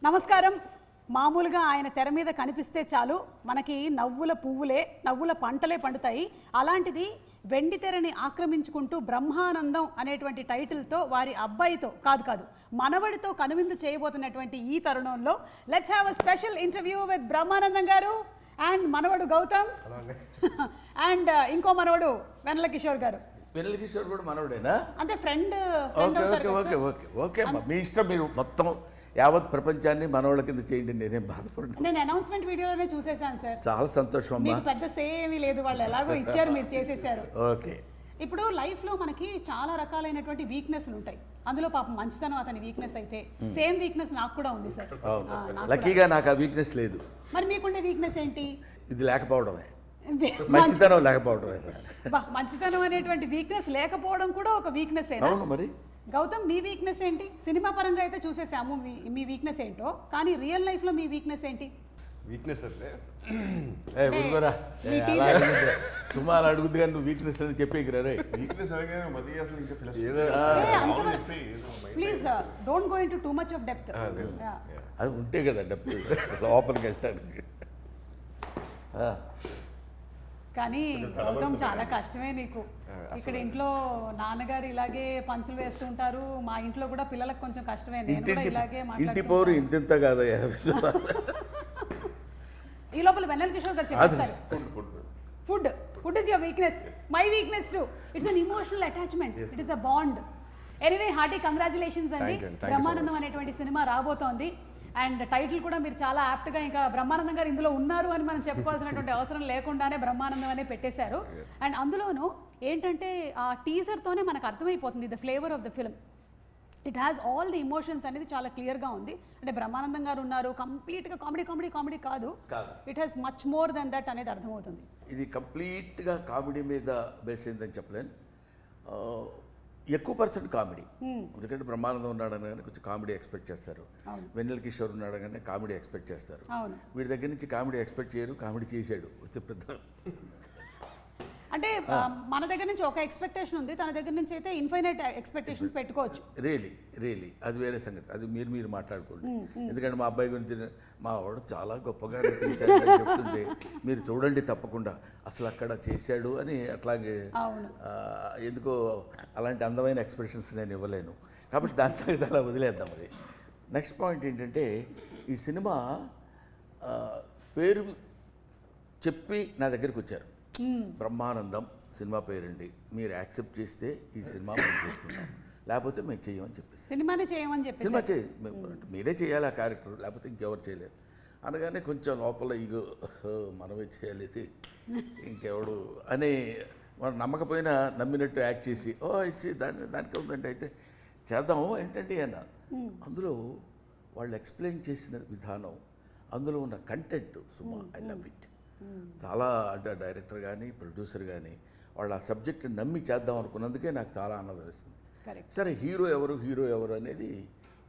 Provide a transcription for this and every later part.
నమస్కారం. మామూలుగా ఆయన తెర మీద కనిపిస్తే చాలు మనకి నవ్వుల పువ్వులే నవ్వుల పంటలే పండుతాయి. అలాంటిది వెండి తెరని ఆక్రమించుకుంటూ బ్రహ్మానందం అనేటువంటి టైటిల్తో వారి అబ్బాయితో కాదు మనవడితో కనువిందు చేయబోతున్నటువంటి ఈ తరుణంలో let's have a special interview with Brahmanandam గారు అండ్ మనవడు గౌతమ్ అండ్ ఇంకో మనవడు వెన్నెల కిషోర్ గారు. వెన్నెల కిషోర్ కూడా మనవడేనా? అంటే ఫ్రెండ్. ఓకే ఓకే ఓకే అమ్మా, మీ ఇష్టం. మీరు మొత్తం యావత్ ప్రపంచాన్ని మనవాళ్ళ కింద చేయండి, నేనేం బాధపడ్డా. నేను అనౌన్స్మెంట్ వీడియోలోనే చూసేసాను సార్. చాలా సంతోషం అమ్మా. మీకు పెద్ద సేమీ లేదు, వాళ్ళు ఎలాగో ఇచ్చారు, మీరు చేసేసారు. ఓకే. ఇప్పుడు లైఫ్లో మనకి చాలా రకాలైనటువంటి వీక్నెస్లు ఉంటాయి. అందులో పాపం మంచితనం అతని వీక్నెస్ అయితే సేమ్ వీక్నెస్ నాకు కూడా ఉంది సార్. లక్కీగా నాకు ఆ వీక్నెస్ లేదు. మరి మీకుండే వీక్నెస్ ఏంటి? ఇది లేకపోవడమే, మంచితనం లేకపోవడమే. మంచితనం అనేటువంటి వీక్నెస్ లేకపోవడం కూడా ఒక వీక్నెస్. అవును మరి. గౌతమ్, మీ వీక్నెస్ ఏంటి? సినిమా పరంగా అయితే చూసేసాము మీ వీక్నెస్ ఏంటో, కానీ రియల్ లైఫ్లో మీ వీక్నెస్ ఏంటి? వీక్నెస్ అంటే సుమాలు అడుగుద్ది కానీ నువ్వు వీక్నెస్ అని చెప్పేకిరా రే. వీక్నెస్ అనగానే మరీ అసలు ఇంకా please don't go into too much of depth. అది ఉంటే కదా డెప్త్ లోపలికి వెళ్తానికి. కానీ గౌతమ్ చాలా కష్టమే నీకు. ఇక్కడ ఇంట్లో నాన్నగారు ఇలాగే పంచులు వేస్తుంటారు, మా ఇంట్లో కూడా పిల్లలకు కొంచెం కష్టమే. నేను కూడా ఇలాగే ఇంటి పోరు ఇంత కాదయ్యా. ఈ లోపల వెన్నెల కిషోర్ గారు చెప్తారు food is your weakness, my weakness to. It's an emotional attachment, it is a bond. Anyway, hearty congratulations అండి. బ్రహ్మానందం అనేటువంటి సినిమా రాబోతోంది అండ్ టైటిల్ కూడా మీరు చాలా యాప్ట్గా, ఇంకా బ్రహ్మానందం గారు ఇందులో ఉన్నారు అని మనం చెప్పుకోవాల్సినటువంటి అవసరం లేకుండానే బ్రహ్మానందం అనే పెట్టేశారు. అండ్ అందులోనూ ఏంటంటే ఆ టీజర్తోనే మనకు అర్థమైపోతుంది the flavour of the film. It has all the emotions అనేది చాలా క్లియర్గా ఉంది. అంటే బ్రహ్మానందం గారు ఉన్నారు, కంప్లీట్గా కామెడీ కాదు, it has much more than that అనేది అర్థమవుతుంది. ఇది కంప్లీట్గా కామెడీ మీద బేస్ అయిందని చెప్పలేను. ఎక్కువ పర్సెంట్ కామెడీ, ఎందుకంటే బ్రహ్మానందం ఉన్నాడని కానీ కొంచెం కామెడీ ఎక్స్పెక్ట్ చేస్తారు. వెన్నెల కిషోర్ ఉన్నాడు కానీ కామెడీ ఎక్స్పెక్ట్ చేస్తారు. వీడి దగ్గర నుంచి కామెడీ ఎక్స్పెక్ట్ చేయరు, కామెడీ చేశాడు వచ్చే పెద్ద. అంటే మన దగ్గర నుంచి ఒక ఎక్స్పెక్టేషన్ ఉంది, తన దగ్గర నుంచి అయితే ఇన్ఫైనైట్ ఎక్స్పెక్టేషన్స్ పెట్టుకోవచ్చు. రియలీ అది వేరే సంగతి, అది మీరు మాట్లాడుకోండి. ఎందుకంటే మా అబ్బాయి గురించి మా వాడు చాలా గొప్పగా నటించాడు చెప్తుంటే మీరు చూడండి తప్పకుండా, అసలు అక్కడ చేశాడు అని. అట్లాగే ఎందుకో అలాంటి అందమైన ఎక్స్ప్రెషన్స్ నేను ఇవ్వలేను, కాబట్టి దాని సంగతి అలా వదిలేద్దాం. అది నెక్స్ట్ పాయింట్ ఏంటంటే, ఈ సినిమా పేరు చెప్పి నా దగ్గరికి వచ్చారు. బ్రహ్మానందం సినిమా పేరండి, మీరు యాక్సెప్ట్ చేస్తే ఈ సినిమా మేము చేసుకుంటాం, లేకపోతే మేము చేయమని చెప్పేసి సినిమానే చేయమని చెప్పి సినిమా మీరే చేయాలి ఆ క్యారెక్టర్, లేకపోతే ఇంకెవరు చేయలేరు అనగానే కొంచెం లోపల ఇగో మనమే చేయాలేసి ఇంకెవడు అని మనం నమ్మకపోయినా నమ్మినట్టు యాక్ట్ చేసి ఇచ్చి దానికి ఉందంటే అయితే చేద్దాము ఏంటంటే అన్న. అందులో వాళ్ళు ఎక్స్ప్లెయిన్ చేసిన విధానం, అందులో ఉన్న content Suma, I love it. చాలా అంటే డైరెక్టర్ కానీ ప్రొడ్యూసర్ కానీ వాళ్ళు ఆ సబ్జెక్ట్ నమ్మి చేద్దాం అనుకున్నందుకే నాకు చాలా ఆనందం వేస్తుంది. సరే హీరో ఎవరు అనేది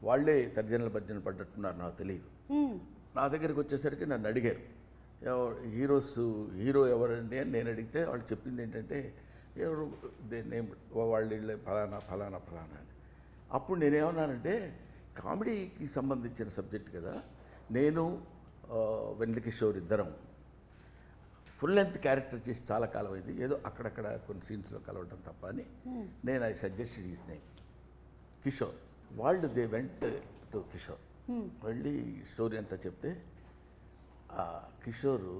వాళ్ళే తర్జనలు భర్జనలు పడ్డట్టున్నారు, నాకు తెలియదు. నా దగ్గరికి వచ్చేసరికి నన్ను అడిగారు హీరో ఎవరండి అని నేను అడిగితే వాళ్ళు చెప్పింది ఏంటంటే ఎవరు నేమ్ వాళ్ళు ఫలానా అని. అప్పుడు నేనేమన్నానంటే, కామెడీకి సంబంధించిన సబ్జెక్ట్ కదా, నేను వెన్నెల కిషోర్ ఇద్దరం ఫుల్ లెంత్ క్యారెక్టర్ చేసి చాలా కాలం అయింది, ఏదో అక్కడక్కడ కొన్ని సీన్స్లో కలవటం తప్ప అని నేను I suggested his name Kishore. వాళ్ళు దే వెంట్ టు కిషోర్, వెళ్ళి స్టోరీ అంతా చెప్తే ఆ కిషోరు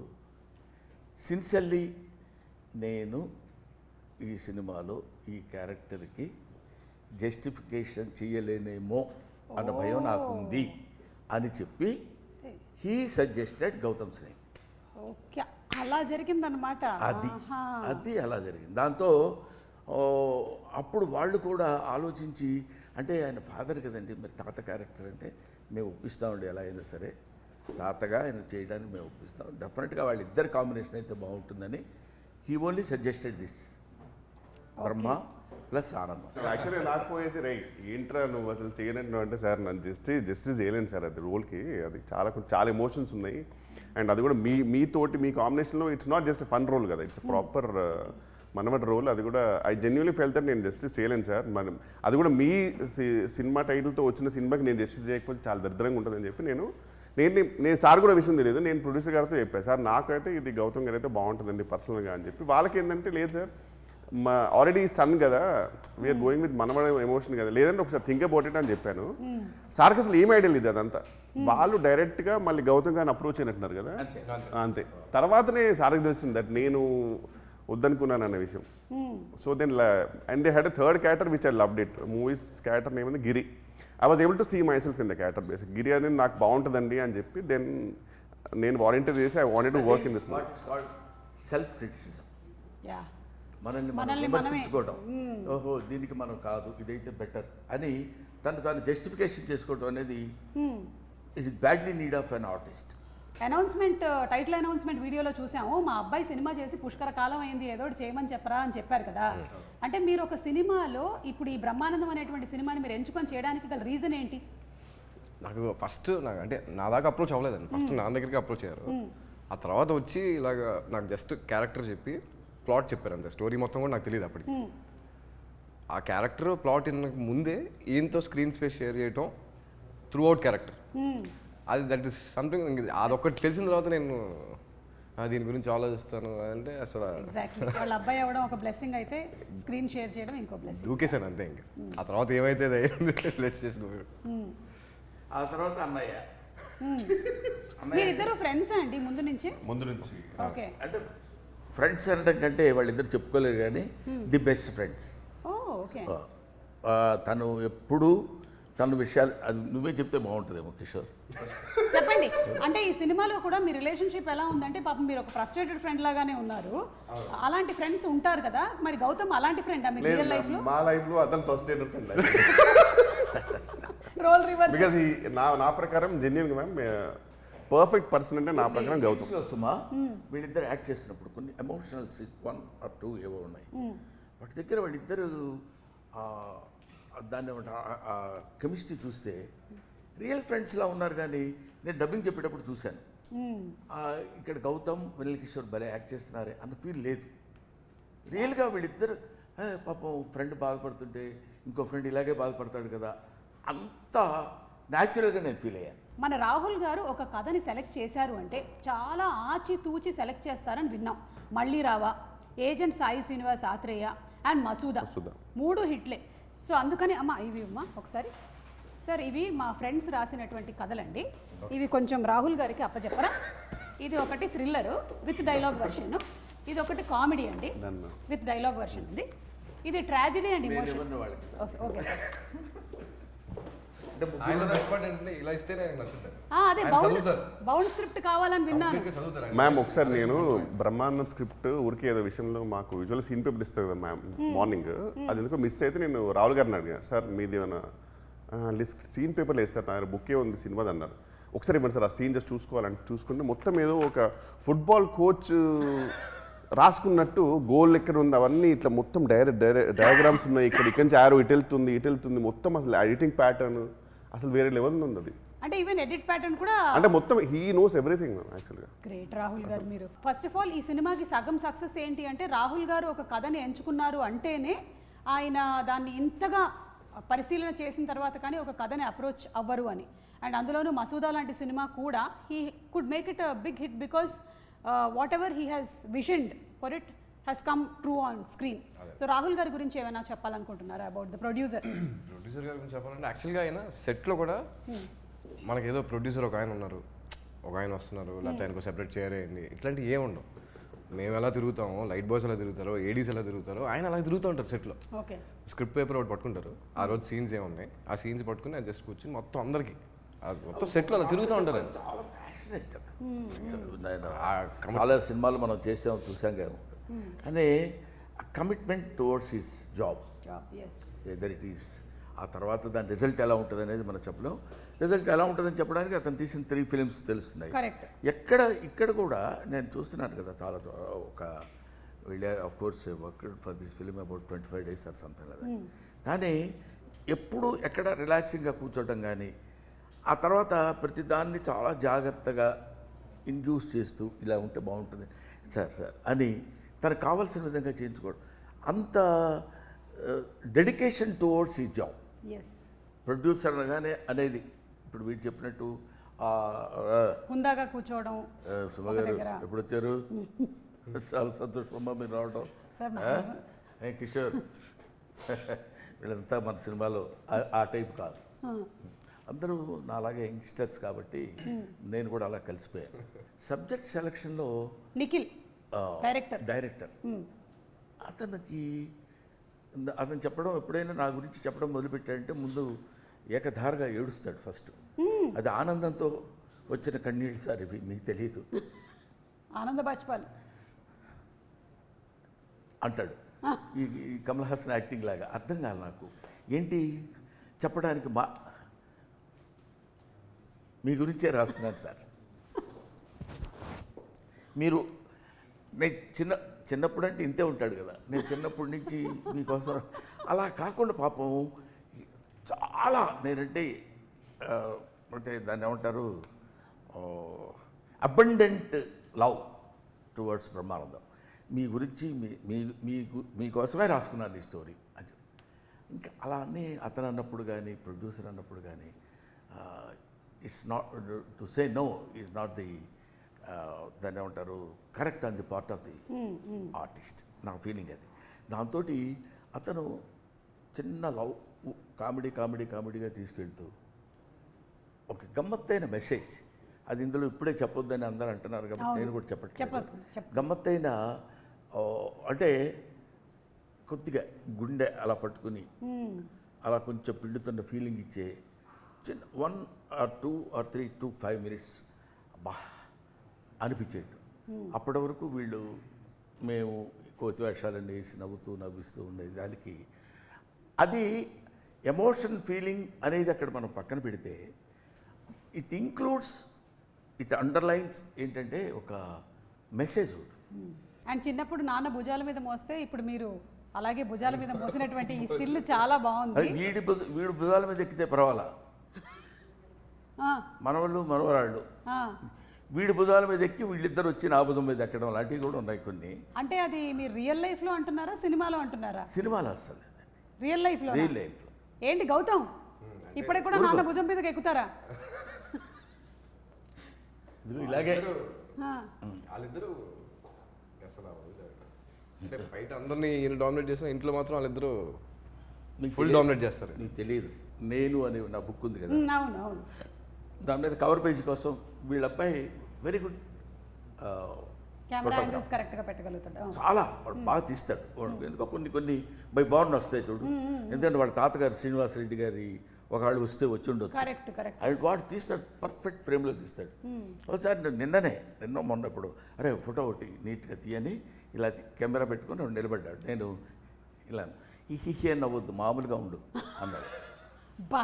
సిన్సియర్లీ నేను ఈ సినిమాలో ఈ క్యారెక్టర్కి జస్టిఫికేషన్ చేయలేనేమో అన్న భయం నాకు ఉంది అని చెప్పి he suggested Gautham name. Okay, అలా జరిగిందనమాట. అది అలా జరిగింది. దాంతో అప్పుడు వాళ్ళు కూడా ఆలోచించి, అంటే ఆయన ఫాదర్ కదండి, మరి తాత క్యారెక్టర్ అంటే మేము ఒప్పిస్తామండి, ఎలా అయినా సరే తాతగా ఆయన చేయడానికి మేము ఒప్పిస్తాం, డెఫినెట్గా వాళ్ళిద్దరు కాంబినేషన్ అయితే బాగుంటుందని he only suggested this Brahma plus ఆనందం. యాక్చువల్లీ నాకు ఫోన్ చేసి రైట్ ఏంట్రా నువ్వు అసలు చేయనంటు అంటే, సార్ నన్ను జస్టిస్ చేయలేను సార్, అది రోల్కి అది చాలా ఎమోషన్స్ ఉన్నాయి. అండ్ అది కూడా మీతోటి మీ కాంబినేషన్లో it's not just fun role కదా, ఇట్స్ ప్రాపర్ మనమటి రోల్. అది కూడా ఐ జెన్యున్లీ ఫెల్ దట్ నేను జస్టిస్ చేయలేను సార్. మనం అది కూడా మీ సినిమా టైటిల్తో వచ్చిన సినిమాకి నేను జస్టిస్ చేయకపోతే చాలా దరిద్రంగా ఉంటుందని చెప్పి నేను సార్ కూడా విషయం తెలియదు. నేను ప్రొడ్యూసర్ గారితో చెప్పాను, సార్ నాకైతే ఇది గౌతమ్ గారు అయితే బాగుంటుందండి పర్సనల్గా అని చెప్పి. వాళ్ళకి ఏంటంటే లేదు సార్, మా ఆల్రెడీ సన్ కదా, వీఆర్ గోయింగ్ విత్ మనవడ ఎమోషన్ కదా, లేదంటే ఒకసారి థింక్ అబౌట్ ఇట్ అని చెప్పాను. సార్కి అసలు ఏం ఐడియా లేదు అదంతా. వాళ్ళు డైరెక్ట్గా మళ్ళీ గౌతమ్ గారిని అప్రోచ్ అయినట్టున్నారు కదా, అంతే. తర్వాతనే సార్కి తెలిసింది దట్ నేను వద్దనుకున్నాను అన్న విషయం. So then and they had a third character which I loved it. Movies character name ఉంది Giri. I was able to see myself in the character basic. Giri అనేది నాకు బాగుంటుందండి అని చెప్పి దెన్ నేను వాలంటీర్ చేసి I wanted to work in this movie. Self criticism, yeah మనల్ని మనం విమర్శించుకోవడం. ఓహో దీనికి మనం కాదు, ఇదైతే బెటర్ అని తాను జస్టిఫికేషన్ చేసుకోవడం అనేది it is badly need of an artist. Announcement, title announcement వీడియోలో చూసాము, మా అబ్బాయి సినిమా చేసి పుష్కర కాలం అయింది, ఏదో ఒకటి చేయమని చెప్పరా అని చెప్పారు కదా. అంటే మీరు ఒక సినిమాలో ఇప్పుడు ఈ బ్రహ్మానందం అనేటువంటి సినిమాని మీరు ఎంచుకొని చేయడానికి గల రీజన్ ఏంటి? నాకు ఫస్ట్ అంటే నా దాకా అప్రోచ్ అవ్వలేదండి. ఫస్ట్ నా దగ్గరికి అప్రోచ్ అయ్యారు. ఆ తర్వాత వచ్చి ఇలాగ నాకు జస్ట్ క్యారెక్టర్ చెప్పి ప్లాట్ చెప్పారు అంతే. స్టోరీ మొత్తం కూడా నాకు తెలియదు అప్పటికి. ఆ క్యారెక్టర్ ప్లాట్ ముందే ఈయనతో స్క్రీన్ స్పేస్ షేర్ చేయటం త్రూ అవుట్ క్యారెక్టర్, అది దట్ ఈస్ సంథింగ్. అదొక్కటి తెలిసిన తర్వాత నేను దీని గురించి ఆలోచిస్తాను అంటే అసలు ఎగ్జాక్ట్లీ వాళ్ళ అబ్బాయి అవ్వడం ఒక బ్లెస్సింగ్ అయితే స్క్రీన్ షేర్ చేయడం ఇంకో బ్లెస్సింగ్. దూకేశాను అంతే. ఇంకా ఆ తర్వాత ఏమైతే లెట్స్ చేసుకో. ఆ తర్వాత అన్నయ్య. మీరిద్దరు ఫ్రెండ్స్ అండి ముందు నుంచి? ఓకే. అంటే ఫ్రెండ్స్ అనడం కంటే వాళ్ళిద్దరు చెప్పుకోలేరు కానీ ది బెస్ట్ ఫ్రెండ్స్. ఓకే. తను ఎప్పుడు తన విషయాలు అది నువ్వే చెప్తే బాగుంటుందేమో కిషోర్. చెప్పండి. అంటే ఈ సినిమాలో కూడా మీ రిలేషన్షిప్ ఎలా ఉందంటే పాపం మీరు ఒక ఫ్రస్ట్రేటెడ్ ఫ్రెండ్ లాగానే ఉన్నారు. అలాంటి ఫ్రెండ్స్ ఉంటారు కదా, మరి గౌతమ్ అలాంటి ఫ్రెండ్ మీ రియల్ లైఫ్ లో? మా లైఫ్ లో అతను frustrated friend. Role reverse. Because నా ప్రకారం జెన్యున్ గా మ్యామ్ పర్ఫెక్ట్ పర్సన్ అంటే నా ప్రకారం గౌతమ్. సుమా వీళ్ళిద్దరు యాక్ట్ చేస్తున్నప్పుడు కొన్ని ఎమోషనల్ 1 or 2 ఏవో ఉన్నాయి. వాటి దగ్గర వాళ్ళిద్దరు దాన్ని కెమిస్ట్రీ చూస్తే రియల్ ఫ్రెండ్స్లా ఉన్నారు. కానీ నేను డబ్బింగ్ చెప్పేటప్పుడు చూశాను, ఇక్కడ గౌతమ్ వెన్నెల కిషోర్ భలే యాక్ట్ చేస్తున్నారే అన్న ఫీల్ లేదు. రియల్గా వీళ్ళిద్దరు పాపం ఫ్రెండ్ బాధపడుతుంటే ఇంకో ఫ్రెండ్ ఇలాగే బాధపడతాడు కదా, అంత న్యాచురల్గా నేను ఫీల్ అయ్యాను. మన రాహుల్ గారు ఒక కథని సెలెక్ట్ చేశారు అంటే చాలా ఆచితూచి సెలెక్ట్ చేస్తారని విన్నాం. మళ్ళీ రావా, ఏజెంట్ సాయి శ్రీనివాస్ ఆత్రేయ అండ్ మసూదా 3 హిట్లే. సో అందుకని ఇవి ఒకసారి సార్, ఇవి మా ఫ్రెండ్స్ రాసినటువంటి కథలండి. ఇవి కొంచెం రాహుల్ గారికి అప్పచెప్పరా. ఇది ఒకటి థ్రిల్లరు విత్ డైలాగ్ వర్షన్, ఇది ఒకటి కామెడీ అండి విత్ డైలాగ్ వర్షన్ ఉంది, ఇది tragedy and emotion. Okay sir. ఇలా ఇస్తేనే నచ్చుతారు. అదే బౌండ్ స్క్రిప్ట్ కావాలని విన్నాను. మ్యామ్ ఒకసారి నేను బ్రహ్మానందం స్క్రిప్ట్ ఊరికే ఏదో విషయంలో మాకు విజువల్ సీన్ పేపర్ ఇస్తారు కదా మ్యామ్ మార్నింగ్, అది ఎందుకో మిస్ అయితే నేను రాహుల్ గారిని అడిగాను, సార్ మీది ఏమైనా సీన్ పేపర్ లేదు సార్, నా బుక్కే ఉంది సినిమాది అన్నారు. ఒకసారి ఇవ్వండి సార్ ఆ సీన్ జస్ట్ చూసుకోవాలని చూసుకుంటే మొత్తం ఏదో ఒక ఫుట్బాల్ కోచ్ రాసుకున్నట్టు గోల్ ఎక్కడ ఉంది అవన్నీ ఇట్లా మొత్తం డయాగ్రామ్స్ ఉన్నాయి. ఇక్కడి నుంచి ఆరో ఇటు వెళ్తుంది మొత్తం. అసలు ఎడిటింగ్ ప్యాటర్న్ అసలు వేరే లెవెల్ ఉంది అది. అంటే ఈవెన్ ఎడిట్ ప్యాటర్న్ కూడా అంటే మొత్తం హీ నోస్ ఎవ్రీథింగ్ యాక్చువల్గా. గ్రేట్ రాహుల్ గారు మీరు. ఫస్ట్ ఆఫ్ ఆల్ ఈ సినిమాకి సగం సక్సెస్ ఏంటి అంటే రాహుల్ గారు ఒక కథని ఎంచుకున్నారు అంటేనే ఆయన దాన్ని ఇంతగా పరిశీలన చేసిన తర్వాత కానీ ఒక కథని అప్రోచ్ అవ్వరు అని. అండ్ అందులోనూ మసూదా లాంటి సినిమా కూడా he could make it a big hit because whatever he has visioned for it has come true on screen. So Rahul గారి గురించి ఏమైనా చెప్పాలనుకుంటున్నారా అబౌట్ ద ప్రొడ్యూసర్? ప్రొడ్యూసర్ గారి గురించి చెప్పాలంటే యాక్చువల్గా ఆయన సెట్లో కూడా మనకేదో ప్రొడ్యూసర్ ఒక ఆయన ఉన్నారు, ఒక ఆయన వస్తున్నారు, లేకపోతే ఆయనకు సెపరేట్ చేయాలి ఇట్లాంటివి ఏమి ఉండవు. మేము ఎలా తిరుగుతామో, లైట్ బాయ్స్ ఎలా తిరుగుతారో, ఏడీస్ ఎలా తిరుగుతారో, ఆయన అలా తిరుగుతూ ఉంటారు సెట్లో. ఓకే. స్క్రిప్ట్ పేపర్ ఒకటి పట్టుకుంటారు, ఆ రోజు సీన్స్ ఏమున్నాయి ఆ సీన్స్ పట్టుకుని జస్ట్ కూర్చొని మొత్తం అందరికి మొత్తం సెట్లో అలా తిరుగుతూ ఉంటారు. చాలా ప్యాషనెట్ కదా. చాలా సినిమాలు మనం చేసాం చూసాం కదా, కానీ commitment towards his job whether it is. ఆ తర్వాత దాని రిజల్ట్ ఎలా ఉంటుంది అనేది మనం చెప్పలేం. రిజల్ట్ ఎలా ఉంటుందని చెప్పడానికి అతను తీసిన 3 ఫిలిమ్స్ తెలుస్తున్నాయి. ఇక్కడ కూడా నేను చూస్తున్నాను కదా, చాలా ఒక వీళ్ళే of course worked for this film about 25 days or something కదా. కానీ ఎప్పుడు ఎక్కడ రిలాక్సింగ్గా కూర్చోవటం కానీ, ఆ తర్వాత ప్రతిదాన్ని చాలా జాగ్రత్తగా ఇండ్యూస్ చేస్తూ ఇలా ఉంటే బాగుంటుంది సార్ అని తనకు కావాల్సిన విధంగా చేయించుకోవడం, అంత డెడికేషన్ టువర్డ్స్ ఈ జాబ్. ఎస్, ప్రొడ్యూసర్ అనగానే అనేది ఇప్పుడు వీడు చెప్పినట్టు హుందాగా కూర్చోవడం. సుమ గారు ఎప్పుడు వచ్చారు? చాలా సంతోషమమ్మా మీరు రావడం. సార్ కిషోర్ వీళ్ళంతా మన సినిమాలో ఆ టైప్ కాదు. అందరూ నాలాగే యంగ్స్టర్స్ కాబట్టి నేను కూడా అలా కలిసిపోయాను. సబ్జెక్ట్ సెలక్షన్లో నిఖిల్ డైరెక్టర్ అతను చెప్పడం, ఎప్పుడైనా నా గురించి చెప్పడం మొదలుపెట్టాడంటే ముందు ఏకధారగా ఏడుస్తాడు ఫస్ట్. అది ఆనందంతో వచ్చిన కన్నీళ్ళు సార్, ఇవి మీకు తెలియదు. ఆనంద బాష్పాలు అంటాడు. ఈ కమల్ హాసన్ యాక్టింగ్ లాగా అర్థం కాదు నాకు ఏంటి చెప్పడానికి. మీ గురించే రాస్తున్నాను సార్. నేను చిన్నప్పుడు అంటే ఇంతే ఉంటాడు కదా, నేను చిన్నప్పటి నుంచి మీకోసం అలా కాకుండా పాపం చాలా నేనంటే అంటే దాన్ని ఏమంటారు, అబండెంట్ లవ్ టువర్డ్స్ బ్రహ్మానందం. మీ గురించి మీకోసమే రాసుకున్నాను ఈ స్టోరీ అని చెప్పి. ఇంకా అలా అన్నీ అతను అన్నప్పుడు కానీ ప్రొడ్యూసర్ అన్నప్పుడు కానీ it's not to say no is not the దాన్ని ఏమంటారు correct on the part of the artist. నా ఫీలింగ్ అది. దాంతో అతను చిన్న లవ్ కామెడీగా తీసుకెళ్తూ ఒక గమ్మత్తైన మెసేజ్, అది ఇందులో ఇప్పుడే చెప్పొద్దని అందరూ అంటున్నారు కాబట్టి నేను కూడా చెప్పట్లేదు. గమ్మత్తైన అంటే కొద్దిగా గుండె అలా పట్టుకుని అలా కొంచెం పిండుతున్న ఫీలింగ్ ఇచ్చే చిన్న 1 or 2 or 3 to 5 minutes అబ్బా అనిపించేట్టు. అప్పటి వరకు మేము కోతి వేషాలన్నీ వేసి నవ్విస్తూ ఉండేది. దానికి అది ఎమోషన్ ఫీలింగ్ అనేది అక్కడ మనం పక్కన పెడితే ఇట్ ఇంక్లూడ్స్, ఇట్ అండర్లైన్స్ ఏంటంటే ఒక మెసేజ్ ఉంటుంది. అండ్ చిన్నప్పుడు నాన్న భుజాల మీద మోస్తే ఇప్పుడు మీరు అలాగే భుజాల మీద మోసినటువంటి ఈ స్టిల్ చాలా బాగుంది. వీడు భుజాల మీద ఎక్కితే పర్వాలా, మనవరాళ్ళు వీడి భుజాల మీద ఎక్కి వీళ్ళిద్దరు వచ్చి నా భుజం మీద ఎక్కడం లాంటివి కూడా ఉన్నాయి కొన్ని. అంటే అది మీరు రియల్ లైఫ్లో అంటున్నారా, సినిమాలో అంటున్నారా? సినిమాలో అసలు రియల్ లైఫ్లో ఏంటి గౌతమ్ ఇప్పటికి కూడా నాన్న భుజం మీదకి ఎక్కుతారా? ఇలాగే వాళ్ళిద్దరు అసలు అంటే బయట అందరినీ ఈయన డామినేట్ చేసిన, ఇంట్లో మాత్రం వాళ్ళిద్దరు ఫుల్ డామినేట్ చేస్తారు. నీకు తెలియదు, నేను అని నా బుక్ ఉంది కదా, అవును, దాని మీద కవర్ పేజ్ కోసం వీళ్ళ అబ్బాయి వెరీ గుడ్ కెమెరా యాంగిల్స్ కరెక్ట్గా పెట్టగలుగుతాడు, చాలా బాగా తీస్తాడు. ఎందుకో కొన్ని బై బార్న్ వస్తాయి చూడు. ఎందుకంటే వాళ్ళ తాతగారు శ్రీనివాసరెడ్డి గారి ఒకళ్ళు వస్తే వచ్చి ఉండొచ్చు, అది వాడు తీస్తాడు, పర్ఫెక్ట్ ఫ్రేమ్లో తీస్తాడు. ఒకసారి నిన్న మొన్నప్పుడు అరే ఫోటో ఒకటి నీట్గా తీయని ఇలా కెమెరా పెట్టుకొని నిలబడ్డాడు. నేను ఇలా హిహి నవ్వద్దు మామూలుగా ఉండు అన్నాడు. బా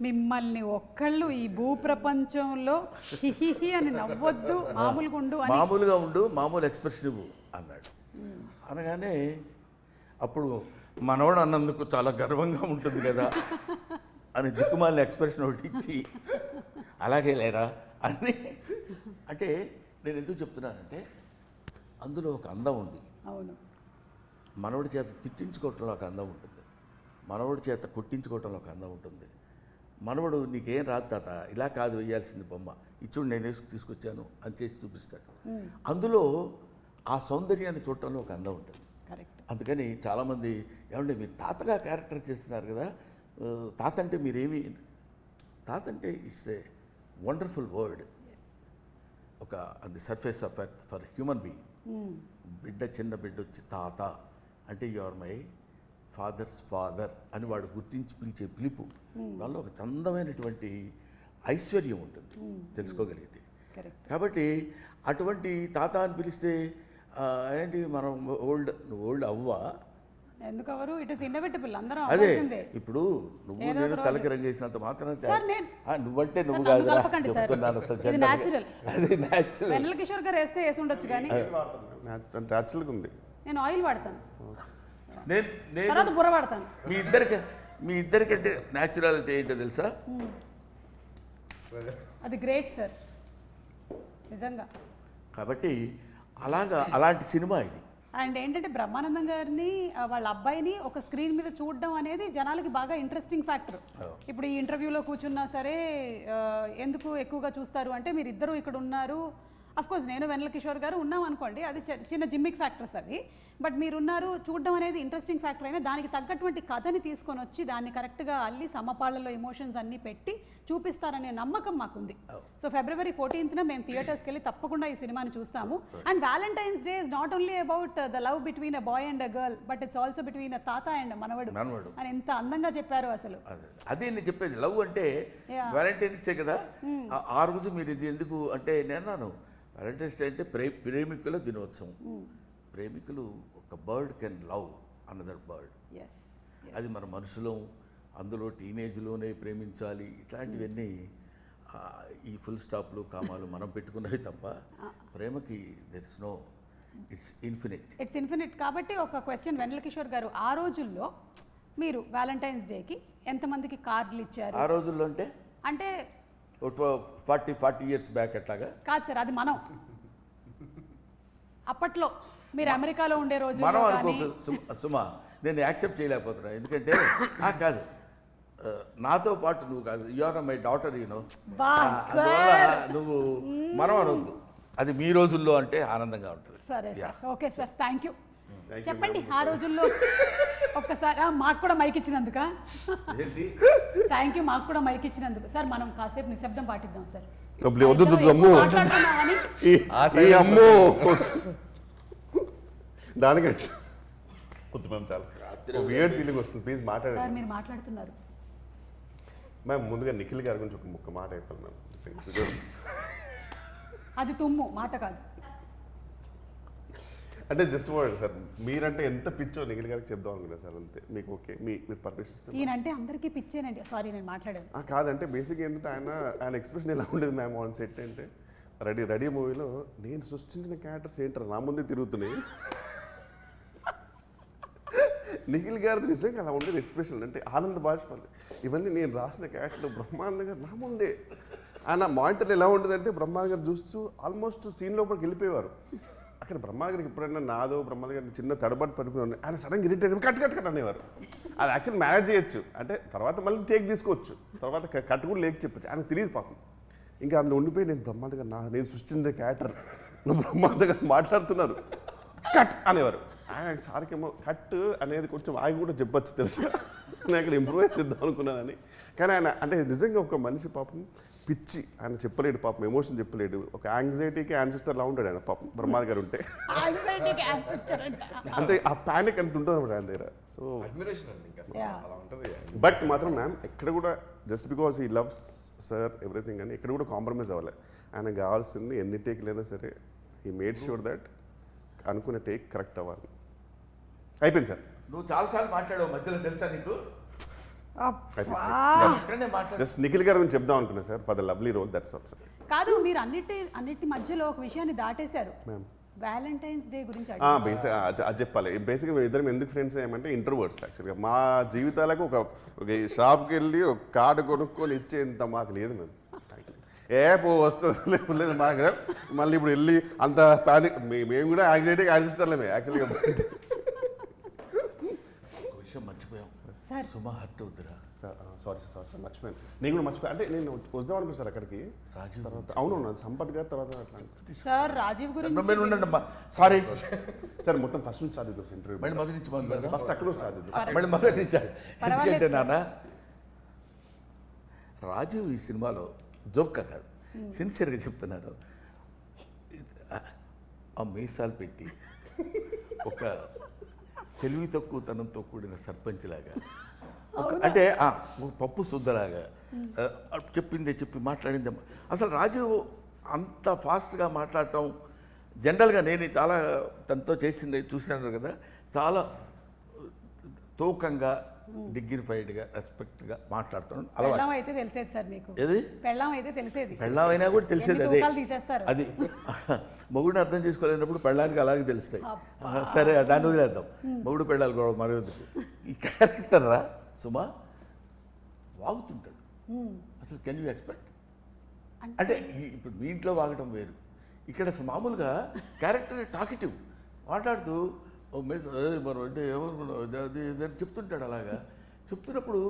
మిమ్మల్ని ఒక్కళ్ళు ఈ భూప్రపంచంలో హిహిహి అని నవ్వొద్దు, మామూలుగా ఉండు, మామూలు ఎక్స్ప్రెషన్ ఇవ్వు అన్నాడు. అనగానే అప్పుడు మనవాడు అన్నందుకు చాలా గర్వంగా ఉంటుంది కదా అని దిక్కుమాలిన ఎక్స్ప్రెషన్ ఒకటి ఇచ్చి అలాగే లేరా అని. అంటే నేను ఎందుకు చెప్తున్నానంటే అందులో ఒక అందం ఉంది. అవును, మనవడి చేత తిట్టించుకోవటంలో ఒక అందం ఉంటుంది, మనవడి చేత కొట్టించుకోవటంలో ఒక అందం ఉంటుంది. మనవడు నీకేం రాదు తాత, ఇలా కాదు వేయాల్సింది బొమ్మ, ఇచ్చుడు నేను తీసుకొచ్చాను అని చేసి చూపిస్తాడు. అందులో ఆ సౌందర్యాన్ని చూడటంలో ఒక అందం ఉంటుంది. అందుకని చాలామంది ఏమంటే మీరు తాతగా క్యారెక్టర్ చేస్తున్నారు కదా, తాత అంటే మీరేమి, తాత అంటే ఇట్స్ ఏ వండర్ఫుల్ వర్డ్. ఒక the surface of earth for human being. చిన్న బిడ్డ వచ్చి తాత అంటే you are my father's father అని వాడు గుర్తించి పిలిచే పిలుపు, దానిలో ఒక చందమైనటువంటి ఐశ్వర్యం ఉంటుంది తెలుసుకోగలిగితే. కాబట్టి అటువంటి తాత అని పిలిస్తే ఏంటి మనం ఓల్డ్ అవ్వా, ఎందుకు అవరు, ఇట్ ఇస్ ఇన్నోవేటబుల్. అందరూ అదే ఇప్పుడు నువ్వు నేను తలకి రంగేసినంత మాత్రం నువ్వంటే నువ్వు కాదు చెప్తున్నాను. అదే న్యాచురల్. వెన్నెల కిషోర్ గారు వేస్తే వేసి ఉండొచ్చు కానీ న్యాచురల్గా ఉంది. నేను ఆయిల్ వాడతాను, నేను తర్వాత బుర్ర వాడతాను. మీ ఇద్దరికంటే న్యాచురాలిటీ ఏంటో తెలుసా? అది గ్రేట్ సార్ నిజంగా. కాబట్టి అలాంటి సినిమా ఇది. అండ్ ఏంటంటే బ్రహ్మానందం గారిని వాళ్ళ అబ్బాయిని ఒక స్క్రీన్ మీద చూడడం అనేది జనాలకి బాగా ఇంట్రెస్టింగ్ ఫ్యాక్టర్. ఇప్పుడు ఈ ఇంటర్వ్యూలో కూర్చున్నా సరే ఎందుకు ఎక్కువగా చూస్తారు అంటే మీరు ఇద్దరు ఇక్కడ ఉన్నారు, అఫ్ కోర్స్ నేను వెన్నెల కిషోర్ గారు ఉన్నాం అనుకోండి, అది చిన్న జిమ్మిక్ ఫ్యాక్టర్స్ అవి, బట్ మీరున్నారు చూడడం అనేది ఇంట్రెస్టింగ్ ఫ్యాక్టర్ అయినా దానికి తగ్గటువంటి కథని తీసుకొని వచ్చి దాన్ని కరెక్ట్గా అల్లి సమపాళ్ళలో ఎమోషన్స్ అన్నీ పెట్టి చూపిస్తారనే నమ్మకం మాకుంది. సో February 14th మేము థియేటర్స్కి వెళ్ళి తప్పకుండా ఈ సినిమాని చూస్తాము. And Valentine's day is not only about the love between a boy and a girl, but it's also between a తాత అండ్ మనవడు అని ఎంత అందంగా చెప్పారు అసలు. అదే నేను చెప్పేది, లవ్ అంటే వ్యాలంటైన్స్ డే కదా. ఆ రోజు మీరు ఇది ఎందుకు అంటే నేను అన్నాను, వ్యాలంటైన్స్ డే అంటే ప్రేమికుల దినోత్సవం. ప్రేమికులు ఒక bird can love another bird, అది మన మనసులో, అందులో టీనేజ్లోనే ప్రేమించాలి. ఇట్లాంటివన్నీ ఈ ఫుల్ స్టాప్లు కామాలు మనం పెట్టుకున్నవి తప్ప ప్రేమకి there is no, it's infinite. కాబట్టి ఒక క్వశ్చన్ వెన్నెల కిషోర్ గారు, ఆ రోజుల్లో మీరు వ్యాలంటైన్స్ డేకి ఎంతమందికి కార్డులు ఇచ్చారు? ఆ రోజుల్లో అంటే 40 years బ్యాక్ అట్లాగా కాదు సార్, అది మనం అప్పట్లో మీరు అమెరికాలో ఉండే రోజు మనం అనుకో సుమా, నేను యాక్సెప్ట్ చేయలేకపోతున్నా. ఎందుకంటే కాదు, నాతో పాటు నువ్వు కాదు, you are my daughter, you know, అందువల్ల నువ్వు మనం అనొద్దు. అది మీ రోజుల్లో అంటే ఆనందంగా ఉంటుంది. సరే sir, okay sir, thank you. చెప్పండి ఆ రోజుల్లో ఒక్కసారి మాకు కూడా మైక్ ఇచ్చినందుక థ్యాంక్ యూ. మాకు కూడా మైక్ ఇచ్చినందుకు సార్ మనం కాసేపు నిశ్శబ్దం పాటిద్దాం సార్. దానికంటే వియర్డ్ ఫీలింగ్ వస్తుంది. ప్లీజ్ మాట్లాడండి సార్. మీరు మాట్లాడుతున్నారు మ్యామ్. ముందుగా నిఖిల్ గారి గురించి ఒక ముక్క మాట అయిపోయింది మ్యామ్. అది తుమ్ము మాట కాదు. అంటే జస్ట్ వర్డ్ సార్, మీరంటే ఎంత పిచ్చో నిఖిల్ గారికి చెప్దాం అనుకున్నా సార్, అంతే. మీకు ఓకే, మీరు పర్మిషన్ ఈయనంటే అందరికీ పిచ్చేనండి. సారీ నేను మాట్లాడాను. కాదంటే బేసిక్ ఏంటంటే ఆయన ఎక్స్ప్రెషన్ ఎలా ఉండేది మ్యామ్ ఆన్ సెట్ అంటే, రెడీ మూవీలో నేను సృష్టించిన క్యారెక్టర్స్ ఏంటారు నా ముందే తిరుగుతున్నాయి. నిఖిల్ గారిది నిజంగా అలా ఉండేది ఎక్స్ప్రెషన్. అంటే ఆనంద బాష్పాలు ఇవన్నీ నేను రాసిన క్యారెక్టర్ బ్రహ్మానంద గారు నా ముందే. ఆయన మానిటర్ ఎలా ఉండేదంటే బ్రహ్మానంద గారు చూస్తూ ఆల్మోస్ట్ సీన్ లోపలికి వెళ్ళిపోయేవారు. అక్కడ బ్రహ్మానంద గారికి ఎప్పుడైనా నాదో బ్రహ్మానంద గారిని చిన్న తడబాటు పడిపోయి ఆయన సడన్గా ఇరిటేట్ కట్ అనేవారు. అది యాక్చువల్ మేనేజ్ చేయొచ్చు, అంటే తర్వాత మళ్ళీ టేక్ తీసుకోవచ్చు, తర్వాత కట్ కూడా లేక చెప్పచ్చు. ఆయనకు తెలియదు పాపం. ఇంకా అందులో ఉండిపోయి నేను బ్రహ్మానంద గారు నేను సృష్టించే క్యారెక్టర్, నువ్వు బ్రహ్మానంద గారు మాట్లాడుతున్నారు కట్ అనేవారు. ఆయన సారికేమో కట్ అనేది కొంచెం ఆగి కూడా చెప్పచ్చు తెలుసు, నేను అక్కడ ఇంప్రూవైజ్ చేద్దాం అనుకున్నానని. కానీ ఆయన అంటే నిజంగా ఒక మనిషి పాపం పిచ్చి, ఆయన చెప్పలేడు పాపం, ఎమోషన్ చెప్పలేడు. ఒక యాంగ్జైటీకి యాన్సిస్టర్ లా ఉంటాడు ఆయన పాపం బ్రహ్మానంద గారు ఉంటే. అంటే ఆ ప్యానిక్ అంత ఉంటుంది అన్నమాట ఆయన దగ్గర. సో బట్ మాత్రం మ్యామ్ ఎక్కడ కూడా just because he loves sir everything అని ఎక్కడ కూడా కాంప్రమైజ్ అవ్వాలి. ఆయనకు కావాల్సింది ఎన్ని టేక్లైనా సరే హీ మేడ్ షూర్ దట్ అనుకునే టేక్ కరెక్ట్ అవ్వాలి. అయిపోయింది సార్. నువ్వు చాలాసార్లు మాట్లాడావు మధ్యలో, తెలుసా నీకు? జస్ట్ నిఖిల్ గారి గురించి చెప్దాం అనుకున్నా sir, for the lovely role, that's all sir. కాదు, మీరు అన్నిటి మధ్యలో ఒక విషయాన్ని దాటేశారు. వ్యాలంటైన్స్ డే గురించి అది చెప్పాలి. బేసిక్గా ఇద్దరం ఎందుకు ఫ్రెండ్స్ ఏమంటే ఇంట్రోవర్ట్స్. యాక్చువల్గా మా జీవితాలకు ఒక షాప్కి వెళ్ళి ఒక కార్డు కొనుక్కొని ఇచ్చేంత మాకు లేదు మేము. వస్తుంది లేదు మాకు. మళ్ళీ ఇప్పుడు వెళ్ళి అంత ప్యానిక్, మేము కూడా యాంగ్జైటీకి యాడ్జిస్టర్లేమే యాక్చువల్గా. విషయం మర్చిపోయాం సార్, సుమా హర్ట్ అవుతురా సార్. సారీ మర్చిపోయాను. నేను కూడా మర్చిపోయాను. అంటే నేను వద్దాం అనుకున్నాను సార్ అక్కడికి. రాజీవ్ తర్వాత అవును సంపత్ గారు తర్వాత అట్లా సార్ రాజీవ్ గురించి సారీ సార్. మొత్తం ఫస్ట్ నుంచి స్టార్ట్ చేద్దాం ఇంటర్వ్యూ. మళ్ళీ మొదటి నుంచి ఫస్ట్ అక్కడ స్టార్ట్ చేద్దాం. మళ్ళీ మొదటి నుంచి. ఎందుకంటే నాన్న రాజీవ్ ఈ సినిమాలో జోక్గా కాదు, సిన్సియర్గా చెప్తున్నారు. ఆ మీసాలు పెట్టి ఒక తెలివి తక్కువతనంతో కూడిన సర్పంచ్ లాగా, అంటే పప్పు శుద్ధలాగా చెప్పిందే చెప్పి మాట్లాడిందే. అసలు రాజీవ్ అంత ఫాస్ట్గా మాట్లాడటం జనరల్గా నేను చాలా తనతో చూసినాను కదా, చాలా తూకంగా డిగ్నిఫైడ్గా రెస్పెక్ట్గా మాట్లాడుతున్నాను. పెళ్ళాం అయితే తెలిసేది సార్ మీకు. ఏది పెళ్ళాం అయితే తెలిసేది, పెళ్ళాం అయినా కూడా తెలిసేది. అదే తీసేస్తారు. అది మొగుడిని అర్థం చేసుకోలేనప్పుడు పెళ్ళానికి అలాగే తెలుస్తాయి. సరే దాన్ని వదిలేద్దాం, మొగుడు పెళ్ళాలి కూడా మరి వద్దు. ఈ క్యారెక్టర్ రా సుమా వాగుతుంటాడు. అసలు కెన్ యూ ఎక్స్పెక్ట్? అంటే ఇప్పుడు మీ ఇంట్లో వాగటం వేరు, ఇక్కడ అసలు మామూలుగా క్యారెక్టర్ టాకిటివ్ మాట్లాడుతూ మనం అంటే ఏమనుకున్నావు అది అని చెప్తుంటాడు. అలాగా చెప్తున్నప్పుడు